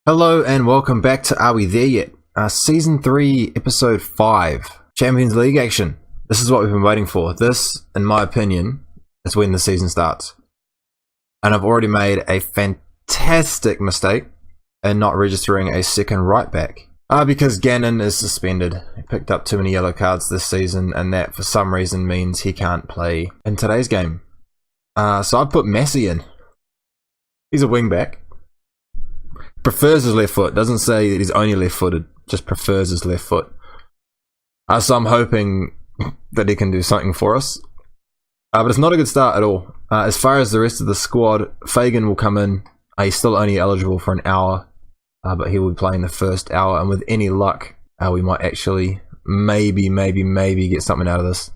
Hello and welcome back to Are We There Yet? Season 3, Episode 5, Champions League action. This is what we've been waiting for. This, in my opinion, is when the season starts. And I've already made a fantastic mistake in not registering a second right back. Because Gannon is suspended. He picked up too many yellow cards this season, and that for some reason means he can't play in today's game. So I put Messi in. He's a wing back. Prefers his left foot. Doesn't say that he's only left footed. Just prefers his left foot. So I'm hoping that he can do something for us. But it's not a good start at all. As far as the rest of the squad, Fagan will come in. He's still only eligible for an hour. But he will be playing the first hour. And with any luck, we might actually maybe get something out of this.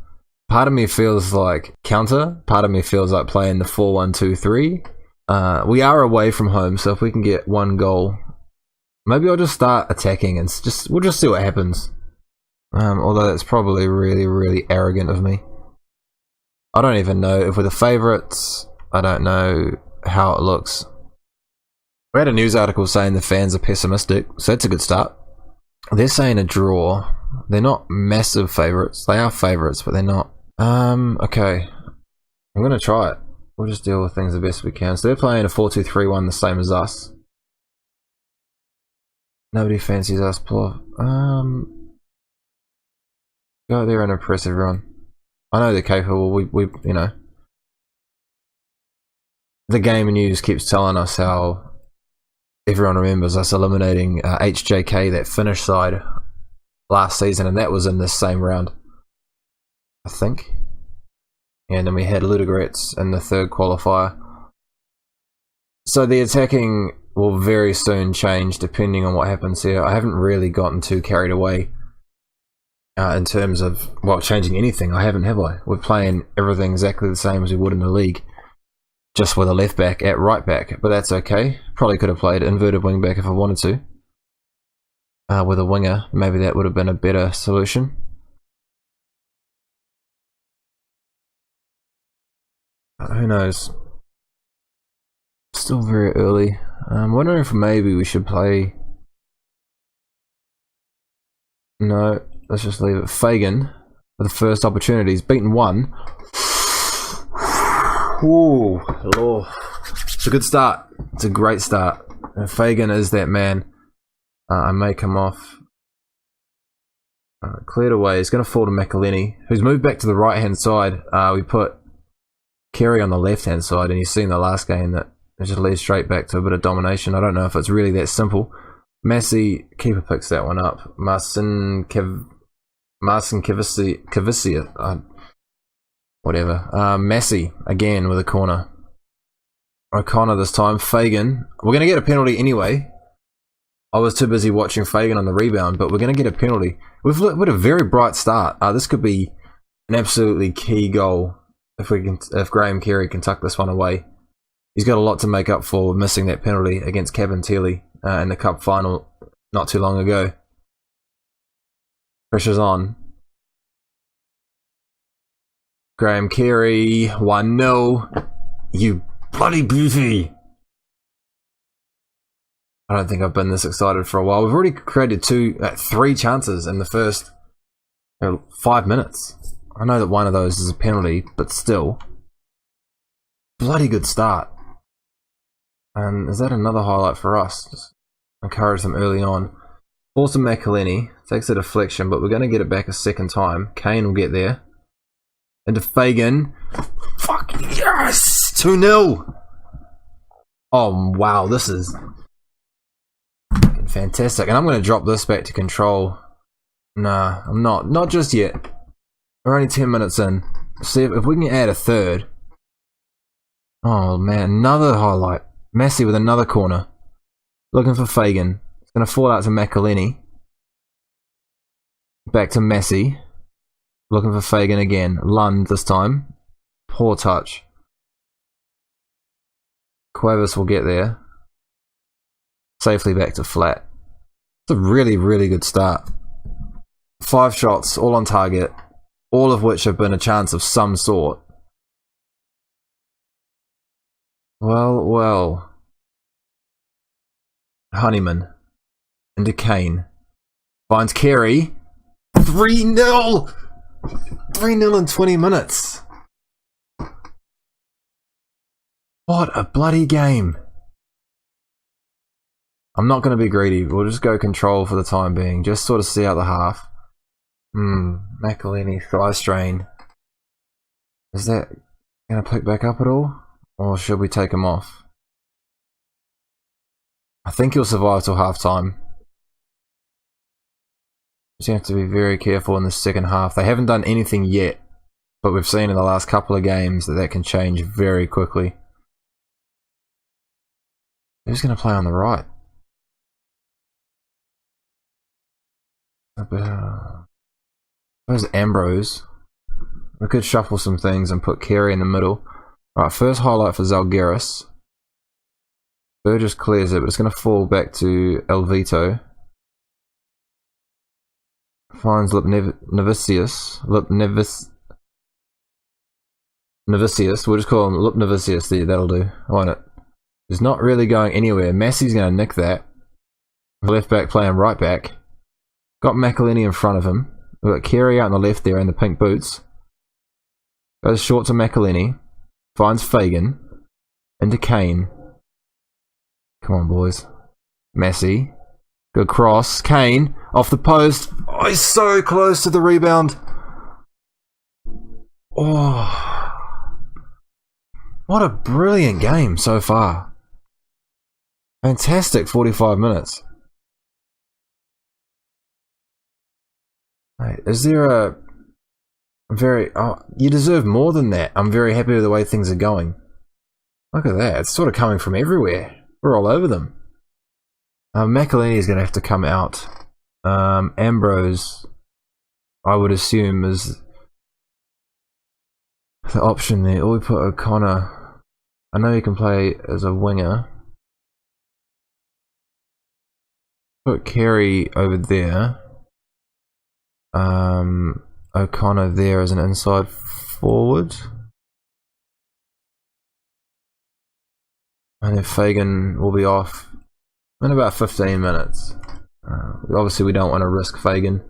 Part of me feels like counter. Part of me feels like playing the 4-1-2-3. We are away from home, so if we can get one goal, maybe I'll just start attacking and we'll just see what happens. Although that's probably really arrogant of me. I don't even know if we're the favourites. I don't know how it looks. We had a news article saying the fans are pessimistic, so that's a good start. They're saying a draw. They're not massive favourites. They are favourites, but they're not. Okay. I'm gonna try it. We'll just deal with things the best we can. So they're playing a 4-2-3-1, the same as us. Nobody fancies us. Go out there and impress everyone. I know they're capable. We you know. The game news keeps telling us how everyone remembers us eliminating HJK, that Finnish side, last season, and that was in this same round, I think. And then we had Ludogorets in the third qualifier. So the attacking will very soon change depending on what happens here. I haven't really gotten too carried away in terms of, well, changing anything. I haven't, have I? We're playing everything exactly the same as we would in the league. Just with a left back at right back. But that's okay. Probably could have played inverted wing back if I wanted to. With a winger, maybe that would have been a better solution. Who knows? Still very early. I'm wondering if maybe we should play. No, let's just leave it. Fagan for the first opportunity. He's beaten one. Ooh, Lord. It's a good start. It's a great start. And Fagan is that man. I may come off. Cleared away. He's going to fall to McElhenney, who's moved back to the right hand side. We put Kerry on the left hand side, and you've seen the last game that it just leads straight back to a bit of domination. I don't know if it's really that simple. Messi, keeper picks that one up. Marcin Kivisia, whatever. Messi again with a corner. O'Connor this time. Fagan. We're going to get a penalty anyway. I was too busy watching Fagan on the rebound, but we're going to get a penalty. We've had a very bright start. This could be an absolutely key goal. If Graham Carey can tuck this one away. He's got a lot to make up for missing that penalty against Cabintelli in the cup final not too long ago. Pressure's on. Graham Carey, 1-0. You bloody beauty. I don't think I've been this excited for a while. We've already created three chances in the first 5 minutes. I know that one of those is a penalty, but still. Bloody good start. And is that another highlight for us? Just encourage them early on. Force to McElhenney. Takes a deflection, but we're going to get it back a second time. Kane will get there. Into Fagan. Fuck yes! 2-0! Oh, wow. This is fantastic. And I'm going to drop this back to control. Nah, I'm not. Not just yet. We're only 10 minutes in. See if we can add a third. Oh man, another highlight. Messi with another corner. Looking for Fagan. It's going to fall out to McElhenney. Back to Messi. Looking for Fagan again. Lund this time. Poor touch. Cuevas will get there. Safely back to flat. It's a really good start. 5 shots, all on target. All of which have been a chance of some sort. Well. Honeyman into Kane. Finds Carey. 3-0! 3-0 in 20 minutes. What a bloody game. I'm not going to be greedy. We'll just go control for the time being. Just sort of see out the half. McElhinney thigh strain. Is that going to pick back up at all? Or should we take him off? I think he'll survive till half time. Just have to be very careful in the second half. They haven't done anything yet, but we've seen in the last couple of games that can change very quickly. Who's going to play on the right? Where's Ambrose? We could shuffle some things and put Carey in the middle. Right, first highlight for Zalgiris. Burgess clears it, but it's going to fall back to Elvito. Finds Novicius. Novicius. We'll just call him Novicius. That'll do. Why not? He's not really going anywhere. Massey's going to nick that. Left back playing right back. Got McElhinney in front of him. We've got Carey out on the left there in the pink boots. Goes short to McElhinney. Finds Fagan. Into Kane. Come on, boys. Massey. Good cross. Kane. Off the post. Oh, he's so close to the rebound. Oh. What a brilliant game so far. Fantastic 45 minutes. Wait, is there a very... Oh, you deserve more than that. I'm very happy with the way things are going. Look at that. It's sort of coming from everywhere. We're all over them. McElhinney is going to have to come out. Ambrose, I would assume, is the option there. Or we put O'Connor. I know he can play as a winger. Put Carey over there. O'Connor there as an inside forward. And then Fagan will be off in about 15 minutes. Obviously we don't want to risk Fagan.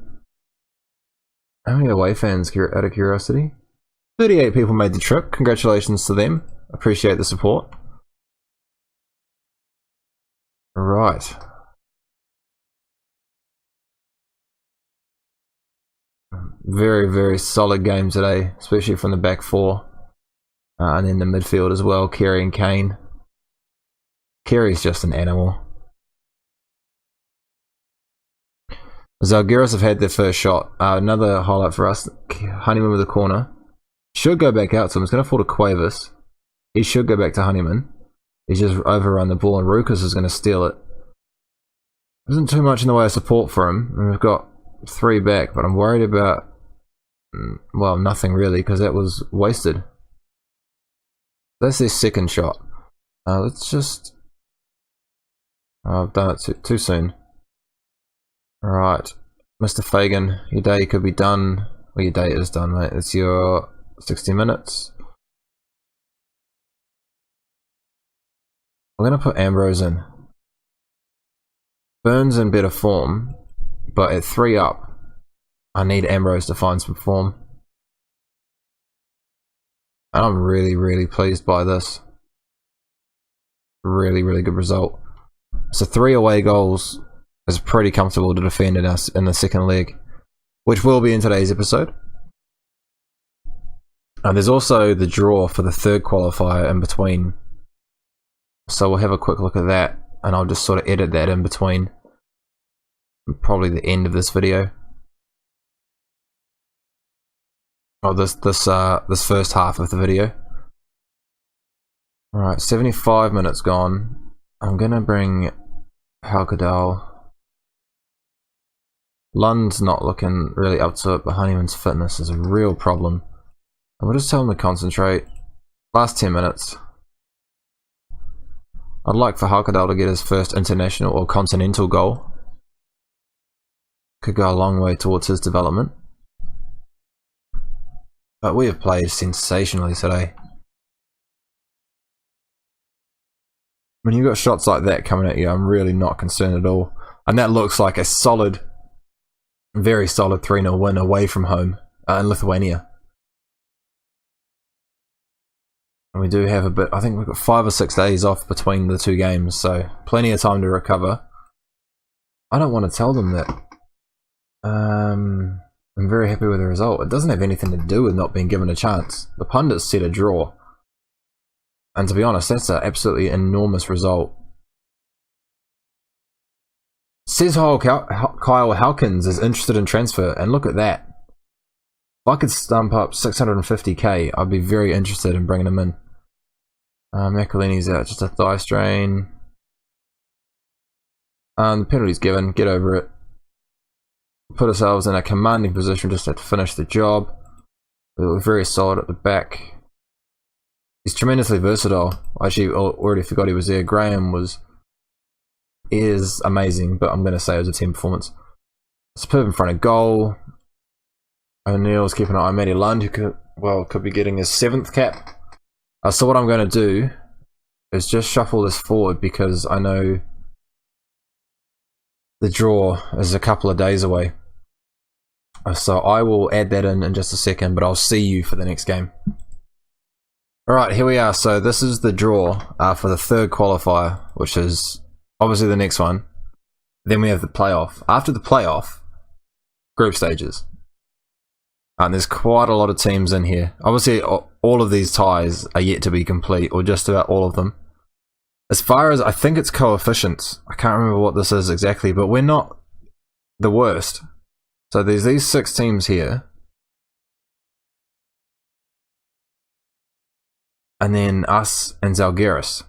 How many away fans, out of curiosity? 38 people made the trip. Congratulations to them. Appreciate the support. Right. Very, very solid game today, especially from the back four. And then the midfield as well, Carey and Kane. Carey's just an animal. Zalgiris have had their first shot. Another highlight for us. Honeyman with a corner. Should go back out to him. It's going to fall to Cuevas. He should go back to Honeyman. He's just overrun the ball and Rukas is going to steal it. There isn't too much in the way of support for him. And we've got 3 back, but I'm worried about... Well, nothing really, because that was wasted. That's their second shot. Let's just... Oh, I've done it too soon. Alright. Mr. Fagan, your day could be done. Well, your day is done, mate. It's your 60 minutes. I'm going to put Ambrose in. Burns in better form, but at 3 up, I need Ambrose to find some form. And I'm really, really pleased by this. Really, really good result. So 3 away goals is pretty comfortable to defend in us in the second leg, which will be in today's episode. There's also the draw for the third qualifier in between. So we'll have a quick look at that, and I'll just sort of edit that in between. Probably the end of this video. Or this first half of the video. Alright, 75 minutes gone. I'm gonna bring Halkadal. Lund's not looking really up to it, but Honeyman's fitness is a real problem. And we'll just tell him to concentrate. Last 10 minutes. I'd like for Halkadal to get his first international or continental goal. Could go a long way towards his development. But we have played sensationally today. When you've got shots like that coming at you, I'm really not concerned at all. And that looks like a solid, very solid 3-0 win away from home in Lithuania. And we do have a bit, I think we've got 5 or 6 days off between the two games, so plenty of time to recover. I don't want to tell them that I'm very happy with the result. It doesn't have anything to do with not being given a chance. The pundits said a draw. And to be honest, that's an absolutely enormous result. Says Kyle Halkins is interested in transfer, and look at that. If I could stump up 650k, I'd be very interested in bringing him in. Makalini's out, just a thigh strain. The penalty's given, get over it. Put ourselves in a commanding position just to finish the job. We're very solid at the back. He's tremendously versatile. I actually already forgot he was there. Graham is amazing, but I'm going to say it was a team performance. Superb in front of goal. O'Neill's keeping an eye on Matty Lund, who could be getting his 7th cap. So what I'm going to do is just shuffle this forward because I know the draw is a couple of days away. So I will add that in just a second, but I'll see you for the next game. Alright, here we are. So this is the draw for the 3rd qualifier, which is obviously the next one. Then we have the playoff. After the playoff, group stages. And there's quite a lot of teams in here. Obviously, all of these ties are yet to be complete, or just about all of them. As far as, I think it's coefficients. I can't remember what this is exactly, but we're not the worst. So there's these 6 teams here. And then us and Zalgiris.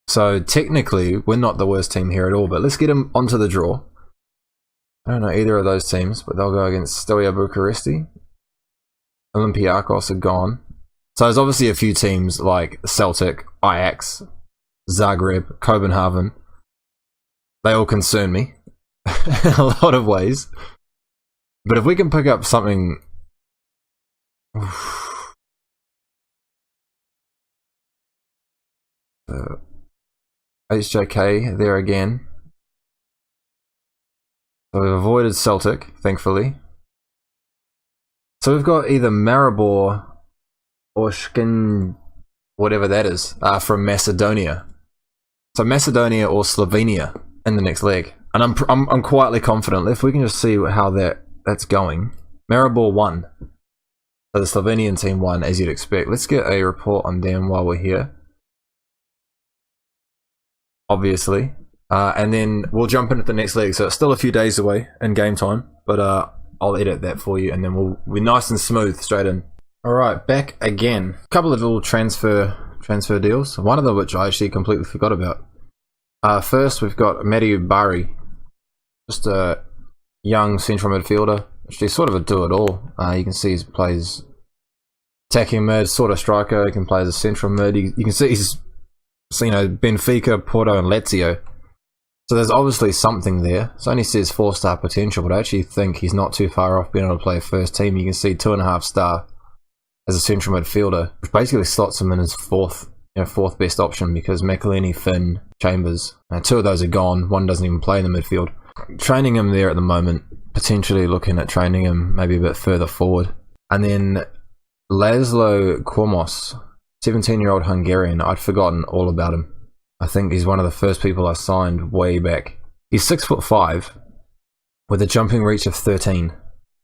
So technically, we're not the worst team here at all, but let's get them onto the draw. I don't know either of those teams, but they'll go against Steaua Bucuresti. Olympiacos are gone. So there's obviously a few teams like Celtic, Ajax, Zagreb, Copenhagen. They all concern me in a lot of ways. But if we can pick up something... HJK there again. So we've avoided Celtic, thankfully. So we've got either Maribor or Shkin, whatever that is, from Macedonia. So Macedonia or Slovenia in the next leg. And I'm quietly confident, if we can just see how that's going. Maribor won. So the Slovenian team won, as you'd expect. Let's get a report on them while we're here. Obviously. And then we'll jump into the next leg. So it's still a few days away in game time, but I'll edit that for you, and then we'll be nice and smooth straight in. Alright, back again. A couple of little transfer deals, one of them which I actually completely forgot about. First, we've got Matty Bari, just a young central midfielder. Actually, sort of a do-it-all. You can see he plays attacking mid, sort of striker. He can play as a central mid. You can see he's, Benfica, Porto, and Lazio. So there's obviously something there. It only says 4-star potential, but I actually think he's not too far off being able to play first team. You can see 2.5-star as a central midfielder, which basically slots him in as fourth best option, because McElhinney, Finn, Chambers, 2 of those are gone. 1 doesn't even play in the midfield. Training him there at the moment, potentially looking at training him maybe a bit further forward. And then Laszlo Kormos, 17-year-old Hungarian. I'd forgotten all about him. I think he's one of the first people I signed way back. He's 6'5", with a jumping reach of 13.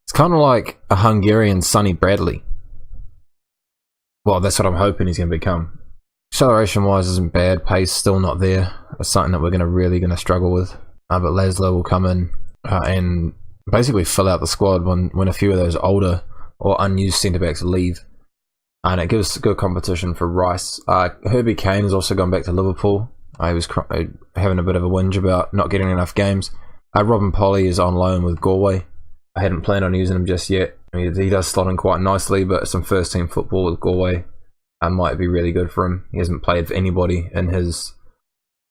It's kind of like a Hungarian Sonny Bradley. Well, that's what I'm hoping he's going to become. Acceleration wise isn't bad, pace still not there. That's something that we're really going to struggle with. But Laszlo will come in and basically fill out the squad when a few of those older or unused centre-backs leave. And it gives good competition for Rice. Herbie Kane has also gone back to Liverpool. He was having a bit of a whinge about not getting enough games. Robin Polly is on loan with Galway. I hadn't planned on using him just yet. He does slot in quite nicely, but some first team football with Galway might be really good for him. He hasn't played for anybody in his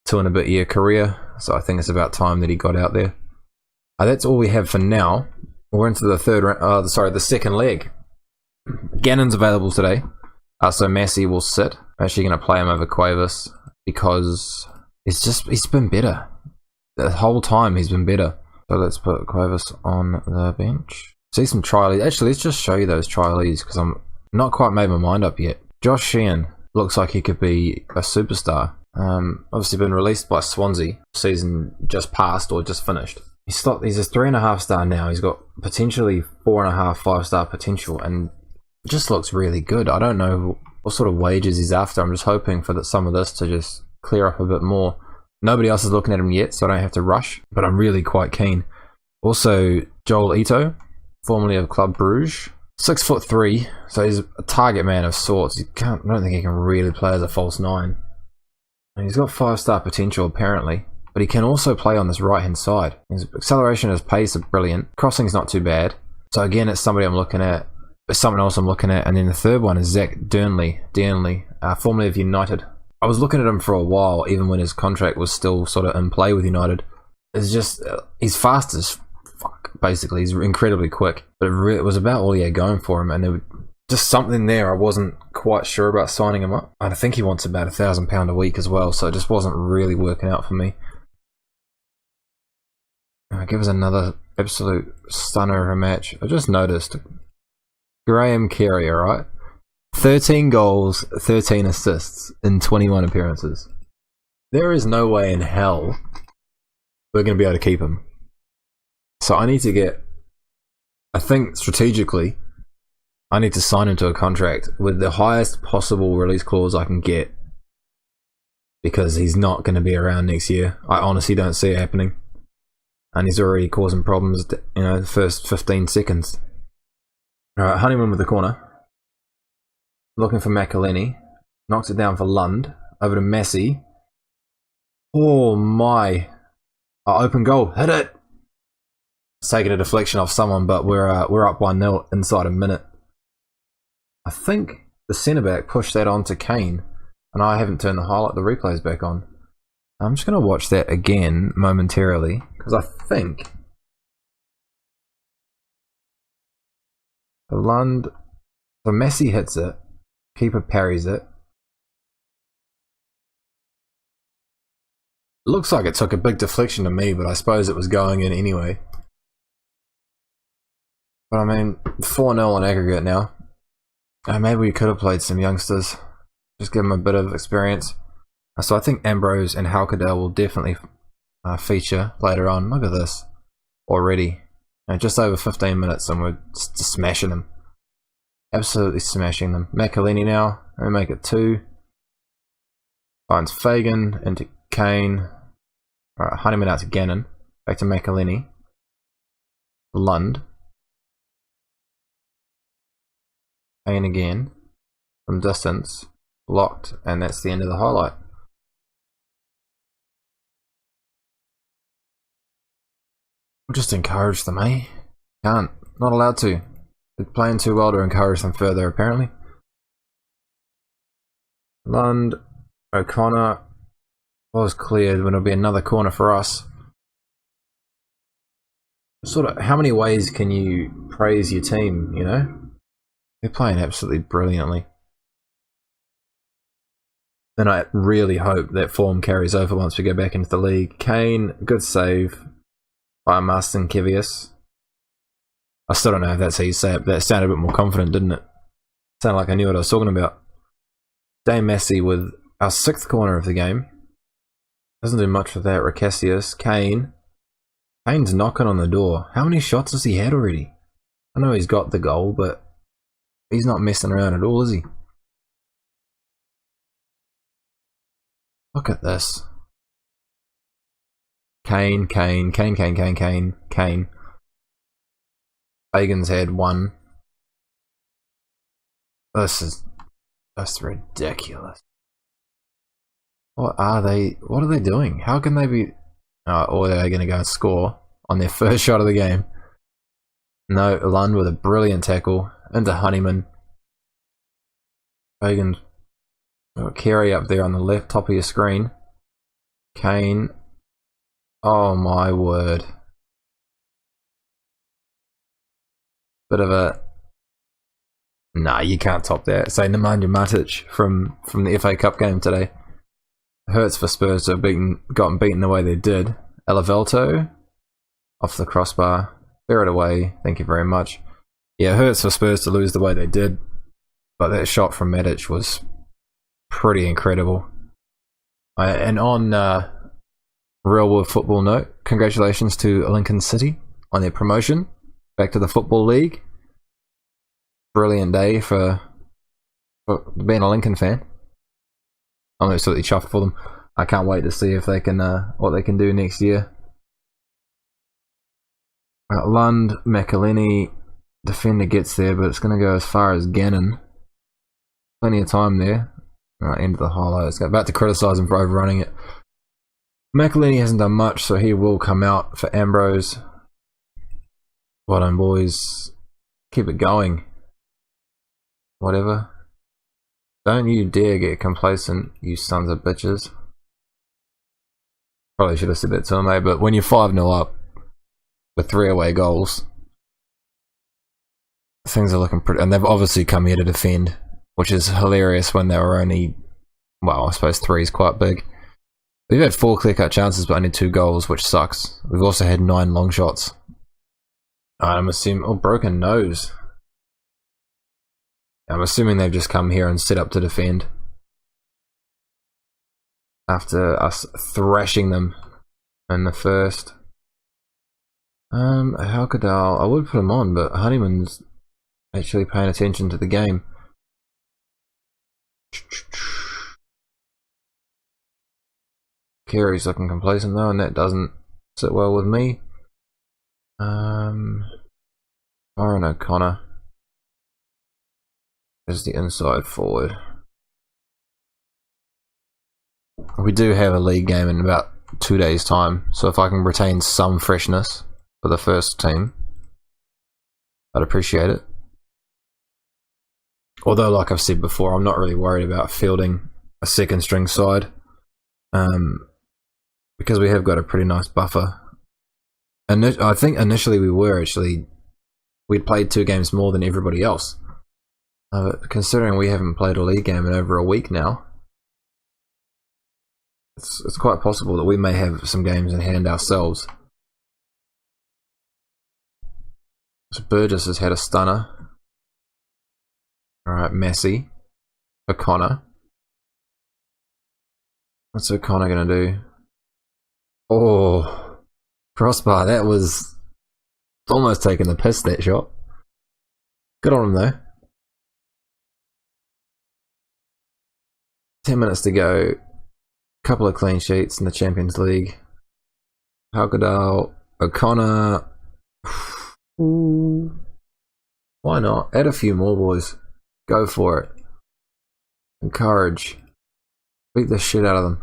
2-and-a-bit-year career, so I think it's about time that he got out there. That's all we have for now. We're into the second leg. Gannon's available today, so Massey will sit. I'm actually going to play him over Cuevas. because he's been better. The whole time he's been better. So let's put Quavis on the bench. See some trialies. Actually, let's just show you those trialies because I'm not quite made my mind up yet. Josh Sheehan looks like he could be a superstar. Obviously been released by Swansea. Season just passed or just finished. He's a 3.5 star now. He's got potentially 4.5, 5-star potential, and it just looks really good. I don't know what sort of wages he's after. I'm just hoping for some of this to just clear up a bit more. Nobody else is looking at him yet, so I don't have to rush, but I'm really quite keen. Also, Joel Ito, formerly of Club Bruges, 6'3", so he's a target man of sorts. I don't think he can really play as a false 9. And he's got 5-star potential apparently, but he can also play on this right-hand side. His acceleration and his pace are brilliant. Crossing's not too bad. So again, it's somebody I'm looking at. There's someone else I'm looking at, and then the third one is Zach Dearnley, formerly of United. I was looking at him for a while, even when his contract was still sort of in play with United. It's just, he's fast as fuck, basically. He's incredibly quick. But it was about all he had going for him, and there was just something there I wasn't quite sure about signing him up. I think he wants about £1,000 a week as well, so it just wasn't really working out for me. Give us another absolute stunner of a match. I just noticed Graham Carey, alright? 13 goals, 13 assists in 21 appearances. There is no way in hell we're going to be able to keep him. So I need to get, I think strategically, I need to sign him to a contract with the highest possible release clause I can get, because he's not going to be around next year. I honestly don't see it happening. And he's already causing problems, the first 15 seconds. Alright, Honeyman with the corner. Looking for McElhenney. Knocks it down for Lund. Over to Messi. Oh my. Open goal. Hit it! It's taking a deflection off someone, but we're up 1-0 inside a minute. I think the centre-back pushed that on to Kane. And I haven't turned the replays back on. I'm just going to watch that again momentarily, because I think so Messi hits it, keeper parries it. Looks like it took a big deflection to me, but I suppose it was going in anyway. But I mean, 4-0 on aggregate now. Maybe we could have played some youngsters, just give them a bit of experience. So I think Ambrose and Halkadel will definitely feature later on. Look at this already. Just over 15 minutes and we're just smashing them. Absolutely smashing them. McElhenney now. We make it 2. Finds Fagan into Kane. Alright, Honeyman out to Gannon. Back to McElhenney. Lund. Kane again. From distance. Locked. And that's the end of the highlight. We'll just encourage them, eh? Can't. Not allowed to. They're playing too well to encourage them further, apparently. Lund, O'Connor was cleared when it'll be another corner for us. Sort of, how many ways can you praise your team, you know? They're playing absolutely brilliantly. And I really hope that form carries over once we go back into the league. Kane, good save by Marston Kevius. I still don't know if that's how you say it, but that sounded a bit more confident, didn't it? Sounded like I knew what I was talking about. Dame Messi with our 6th corner of the game. Doesn't do much for that. Recasius. Kane. Kane's knocking on the door. How many shots has he had already? I know he's got the goal, but he's not messing around at all, is he? Look at this. Kane. Fagan's had 1. This is just ridiculous. What are they doing? How can they be... or are they going to go and score on their first shot of the game? No, Lund with a brilliant tackle into Honeyman. Fagan. Carey up there on the left, top of your screen. Kane. Oh my word. Bit of a... Nah, you can't top that. Say Nemanja Matic from the FA Cup game today. hurts for Spurs to have gotten beaten the way they did. Elevelto off the crossbar. Clear it away. Thank you very much. Yeah, it hurts for Spurs to lose the way they did, but that shot from Medic was pretty incredible. And on real world football note, congratulations to Lincoln City on their promotion back to the Football League. Brilliant day for being a Lincoln fan. I'm absolutely chuffed for them. I can't wait to see if they can what they can do next year. Lund, McElhenney, defender gets there, but it's going to go as far as Gannon. Plenty of time there. Right, end of the highlights. About to criticise him for overrunning it. McElhenney hasn't done much, so he will come out for Ambrose. Well done, boys. Keep it going. Whatever. Don't you dare get complacent, you sons of bitches. Probably should have said that to him, eh? But when you're 5-0 up with 3 away goals, things are looking pretty. And they've obviously come here to defend, which is hilarious when they were only, well, I suppose 3 is quite big. We've had 4 clear-cut chances, but only 2 goals, which sucks. We've also had 9 long shots. I'm assuming, oh, broken nose. I'm assuming they've just come here and set up to defend after us thrashing them in the first. Halkadal, I would put him on, but Honeyman's actually paying attention to the game. Carey's looking complacent though, and that doesn't sit well with me. Byron O'Connor is the inside forward. We do have a league game in about 2 days' time, so if I can retain some freshness for the first team, I'd appreciate it. Although, like I've said before, I'm not really worried about fielding a second string side, because we have got a pretty nice buffer. And I think initially we'd played 2 games more than everybody else. But considering we haven't played a league game in over a week now, it's quite possible that we may have some games in hand ourselves. So Burgess has had a stunner. Alright, Massey. O'Connor. What's O'Connor going to do? Oh, crossbar. That was almost taking the piss, that shot. Good on him though. 10 minutes to go. Couple of clean sheets in the Champions League. Halkadal, O'Connor. Ooh. Why not? Add a few more, boys. Go for it. Encourage. Beat the shit out of them.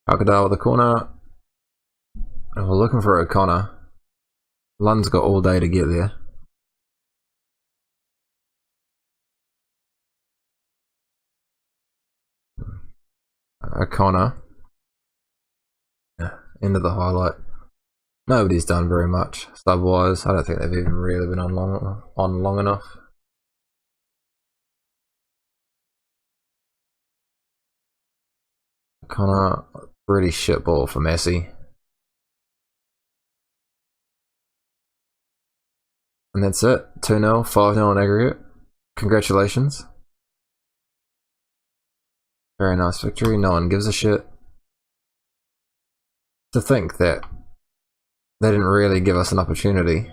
Halkadal with the corner. And we're looking for O'Connor. Lund's got all day to get there. O'Connor. End of the highlight. Nobody's done very much sub-wise. I don't think they've even really been on long enough. O'Connor, pretty shit ball for Massey. And that's it. 2-0, 5-0 in aggregate. Congratulations. Very nice victory. No one gives a shit. To think that they didn't really give us an opportunity,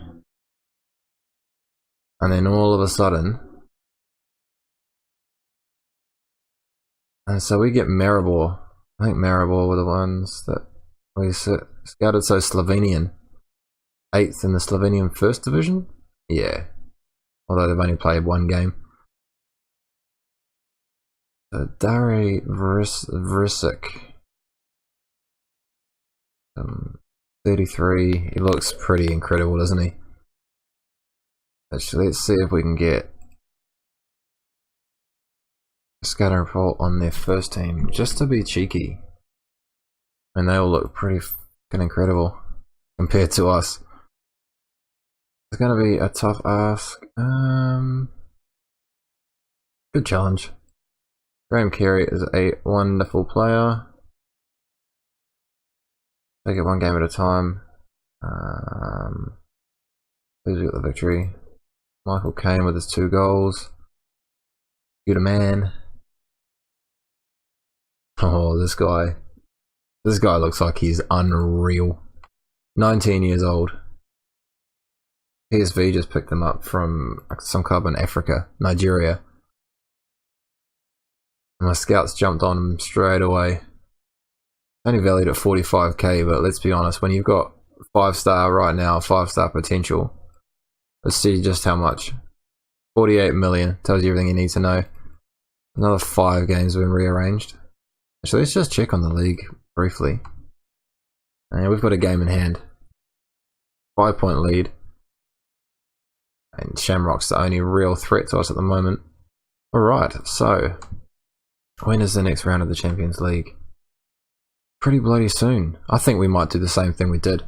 and then all of a sudden, and so we get Maribor. I think Maribor were the ones that we scouted. So Slovenian, 8th in the Slovenian First Division. Yeah, although they've only played 1 game. Dare Vrisic, 33. He looks pretty incredible, doesn't he? Actually, let's see if we can get a scatter report on their first team, just to be cheeky. And they all look pretty fucking incredible compared to us. It's going to be a tough ask. Good challenge. Graham Carey is a wonderful player. Take it one game at a time. Please get the victory. Michael Caine with his 2 goals. Journeyman. Oh, this guy. This guy looks like he's unreal. 19 years old. PSV just picked him up from some club in Africa, Nigeria. My scouts jumped on him straight away. Only valued at 45k, but let's be honest, when you've got 5-star right now, 5-star potential, let's see just how much. 48 million, tells you everything you need to know. Another 5 games have been rearranged. Actually, let's just check on the league briefly. And we've got a game in hand. 5-point lead. And Shamrock's the only real threat to us at the moment. Alright, so when is the next round of the Champions League? Pretty bloody soon. I think we might do the same thing we did.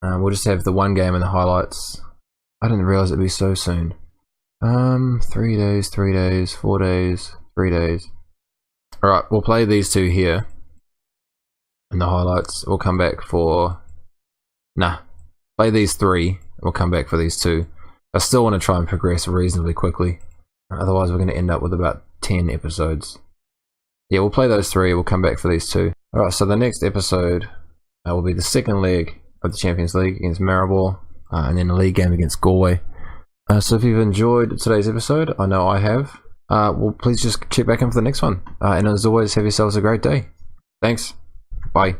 We'll just have the 1 game in the highlights. I didn't realise it'd be so soon. 3 days, 3 days, 4 days, 3 days. Alright, we'll play these 2 here in the highlights. We'll come back for... play these 3. We'll come back for these 2. I still want to try and progress reasonably quickly. Otherwise we're going to end up with about 10 episodes. Yeah, we'll play those 3. We'll come back for these 2. Alright, so the next episode will be the 2nd leg of the Champions League against Maribor. And then a league game against Galway. So if you've enjoyed today's episode, I know I have, well, please just check back in for the next one. And as always, have yourselves a great day. Thanks. Bye.